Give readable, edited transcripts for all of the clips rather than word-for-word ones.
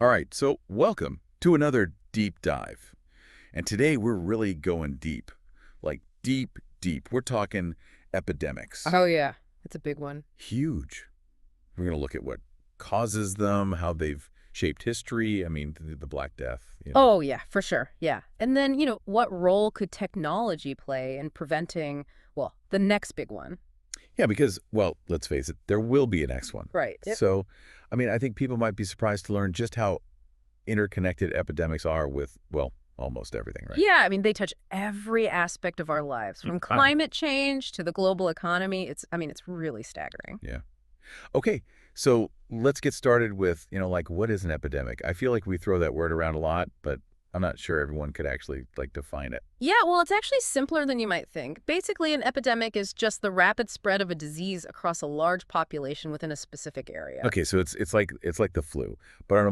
All right, so welcome to another deep dive. And today we're really going deep, like deep, deep. We're talking epidemics. Oh, yeah. It's a big one. Huge. We're going to look at what causes them, how they've shaped history. I mean, the Black Death. Oh, yeah, for sure. Yeah. And then, what role could technology play in preventing, well, the next big one? Yeah, because, well, let's face it, there will be a next one. Right. Yep. So, I mean, I think people might be surprised to learn just how interconnected epidemics are with, well, almost everything, right? Yeah, I mean, they touch every aspect of our lives, from Wow. climate change to the global economy. It's really staggering. Yeah. Okay, so let's get started with, like, what is an epidemic? I feel like we throw that word around a lot, but I'm not sure everyone could actually, like, define it. Yeah, well, it's actually simpler than you might think. Basically, an epidemic is just the rapid spread of a disease across a large population within a specific area. Okay, so it's like the flu, but on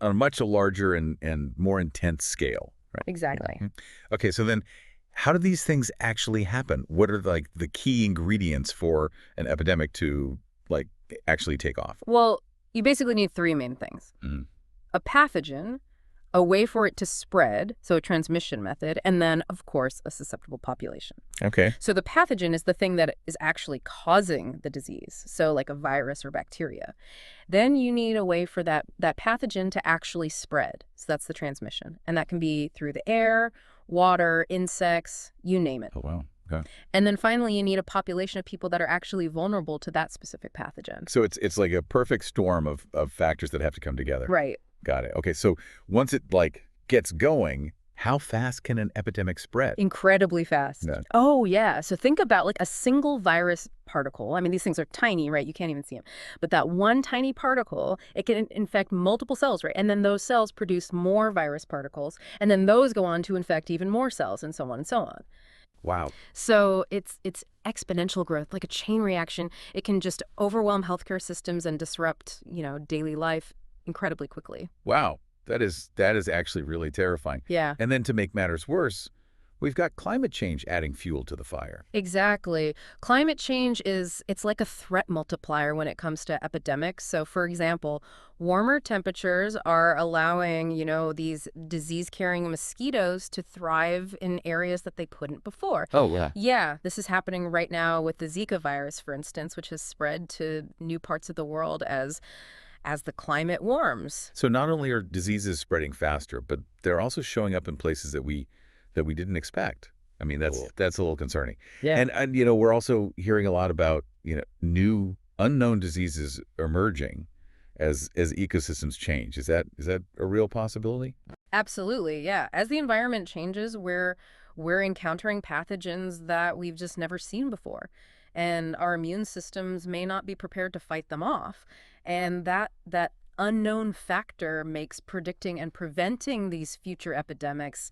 a much larger and more intense scale, right? Exactly. Mhm. Okay, so then how do these things actually happen? What are like the key ingredients for an epidemic to like actually take off? Well, you basically need three main things: Mm. a pathogen, a way for it to spread, so a transmission method, and then, of course, a susceptible population. Okay. So the pathogen is the thing that is actually causing the disease, so like a virus or bacteria. Then you need a way for that pathogen to actually spread. So that's the transmission. And that can be through the air, water, insects, you name it. Oh, wow. Okay. And then finally, you need a population of people that are actually vulnerable to that specific pathogen. So it's like a perfect storm of factors that have to come together. Right. Got it. Okay, so once it like gets going, how fast can an epidemic spread? Incredibly fast. Yeah. Oh, yeah. So think about like a single virus particle. I mean, these things are tiny, right? You can't even see them. But that one tiny particle, it can infect multiple cells, right? And then those cells produce more virus particles. And then those go on to infect even more cells and so on and so on. Wow. So it's exponential growth, like a chain reaction. It can just overwhelm healthcare systems and disrupt, daily life incredibly quickly. Wow. That is actually really terrifying. Yeah. And then to make matters worse, we've got climate change adding fuel to the fire. Exactly. Climate change it's like a threat multiplier when it comes to epidemics. So for example, warmer temperatures are allowing, these disease-carrying mosquitoes to thrive in areas that they couldn't before. Oh, yeah. Yeah, this is happening right now with the Zika virus, for instance, which has spread to new parts of the world as the climate warms. So not only are diseases spreading faster, but they're also showing up in places that we didn't expect. I mean, that's a little concerning. Yeah. And we're also hearing a lot about, new unknown diseases emerging as ecosystems change. Is that a real possibility? Absolutely, yeah. As the environment changes, we're encountering pathogens that we've just never seen before. And our immune systems may not be prepared to fight them off. And that unknown factor makes predicting and preventing these future epidemics,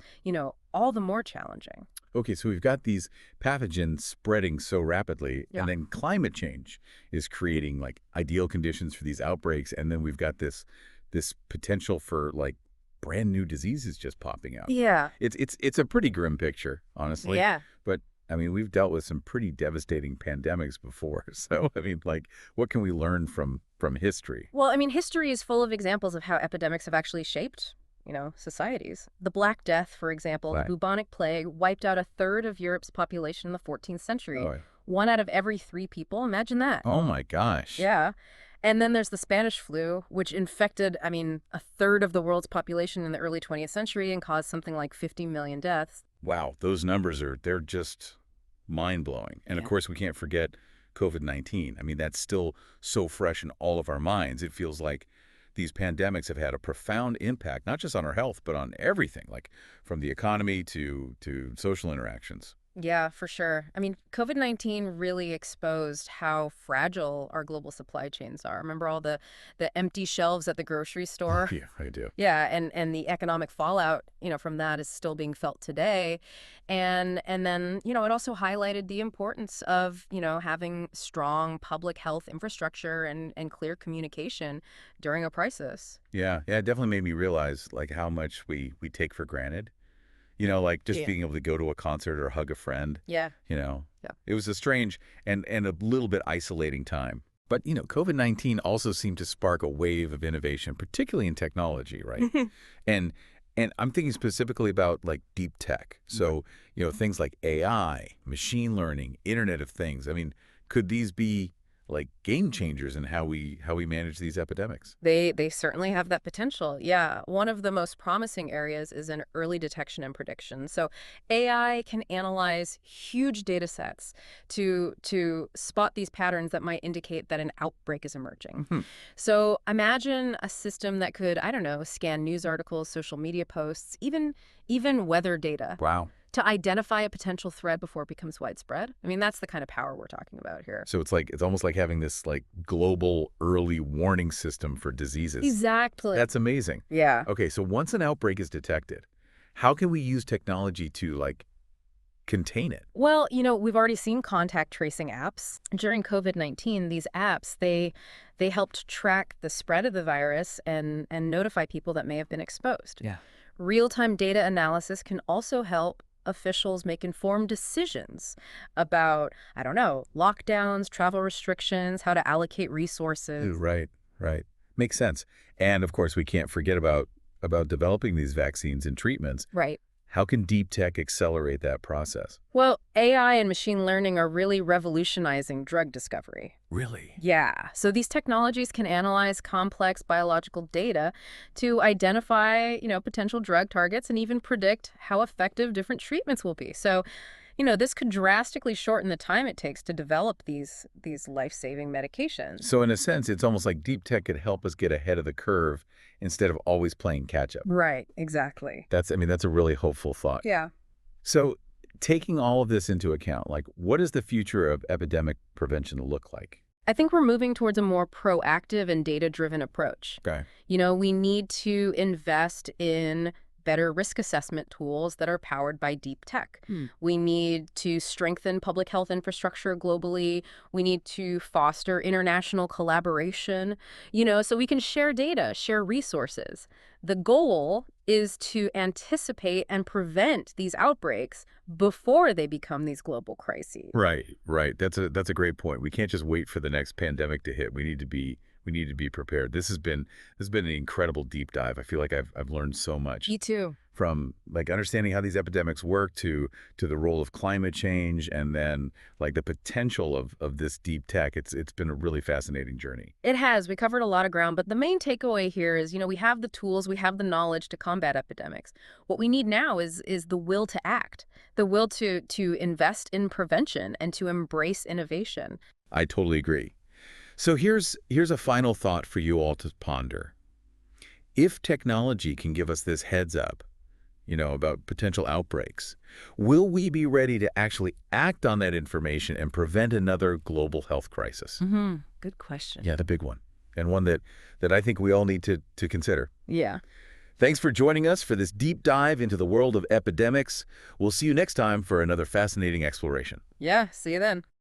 all the more challenging. Okay, so we've got these pathogens spreading so rapidly, Yeah. and then climate change is creating like ideal conditions for these outbreaks, and then we've got this potential for like brand new diseases just popping out. Yeah. It's a pretty grim picture, honestly. Yeah. But I mean, we've dealt with some pretty devastating pandemics before. So, I mean, like, what can we learn from history? Well, I mean, history is full of examples of how epidemics have actually shaped, societies. The Black Death, for example, the Like, bubonic plague, wiped out a third of Europe's population in the 14th century. oh, One out of every three people. Imagine that. oh my gosh. Yeah. And then there's the Spanish flu, which infected, I mean, a third of the world's population in the early 20th century and caused something like 50 million deaths. Wow, those numbers they're just mind-blowing. And of Yeah. course, we can't forget COVID-19. I mean, that's still so fresh in all of our minds. It feels like these pandemics have had a profound impact, not just on our health, but on everything, like from the economy to social interactions. Yeah, for sure. I mean, COVID-19 really exposed how fragile our global supply chains are. Remember all the empty shelves at the grocery store? Yeah, I do. Yeah, and the economic fallout, from that is still being felt today. And then, it also highlighted the importance of, having strong public health infrastructure and clear communication during a crisis. Yeah, yeah, it definitely made me realize like how much we take for granted. Like just Yeah. being able to go to a concert or hug a friend, Yeah. you know. Yeah. It was a strange and a little bit isolating time. But, COVID-19 also seemed to spark a wave of innovation, particularly in technology, right? And and I'm thinking specifically about like deep tech. So, things like AI, machine learning, Internet of Things. I mean, could these be like game changers in how we manage these epidemics? They certainly have that potential. Yeah, one of the most promising areas is in early detection and prediction. So AI can analyze huge data sets to spot these patterns that might indicate that an outbreak is emerging. Hmm. So imagine a system that could, I don't know, scan news articles, social media posts, even weather data Wow. to identify a potential threat before it becomes widespread. I mean, that's the kind of power we're talking about here. So it's almost like having this like global early warning system for diseases. Exactly. That's amazing. Yeah. Okay, so once an outbreak is detected, how can we use technology to like contain it? Well, we've already seen contact tracing apps. During COVID-19, these apps, they helped track the spread of the virus and notify people that may have been exposed. Yeah. Real-time data analysis can also help officials make informed decisions about, I don't know, lockdowns, travel restrictions, how to allocate Ooh, resources. right, right. Makes sense. And of course, we can't forget about developing these vaccines and treatments. Right. How can deep tech accelerate that process? Well, AI and machine learning are really revolutionizing drug discovery. Really? Yeah. So these technologies can analyze complex biological data to identify, potential drug targets and even predict how effective different treatments will be. So, this could drastically shorten the time it takes to develop these life-saving medications. So in a sense, it's almost like deep tech could help us get ahead of the curve instead of always playing catch up. Right, exactly. That's a really hopeful thought. Yeah. So taking all of this into account, like what does the future of epidemic prevention look like? I think we're moving towards a more proactive and data-driven approach. Okay. We need to invest in better risk assessment tools that are powered by deep tech. Hmm. We need to strengthen public health infrastructure globally. We need to foster international collaboration, so we can share data, share resources. The goal is to anticipate and prevent these outbreaks before they become these global crises. Right, right. That's a great point. We can't just wait for the next pandemic to hit. We need to be prepared. This has been an incredible deep dive. I feel like I've learned so much Me too. from like understanding how these epidemics work to the role of climate change and then like the potential of this deep tech. It's been a really fascinating journey. It has. We covered a lot of ground, but the main takeaway here is, we have the tools, we have the knowledge to combat epidemics. What we need now is the will to act, the will to invest in prevention and to embrace innovation. I totally agree. So here's a final thought for you all to ponder. If technology can give us this heads up, about potential outbreaks, will we be ready to actually act on that information and prevent another global health crisis? Good question. Yeah, the big one. And one that I think we all need to consider. Yeah. Thanks for joining us for this deep dive into the world of epidemics. We'll see you next time for another fascinating exploration. Yeah. See you then.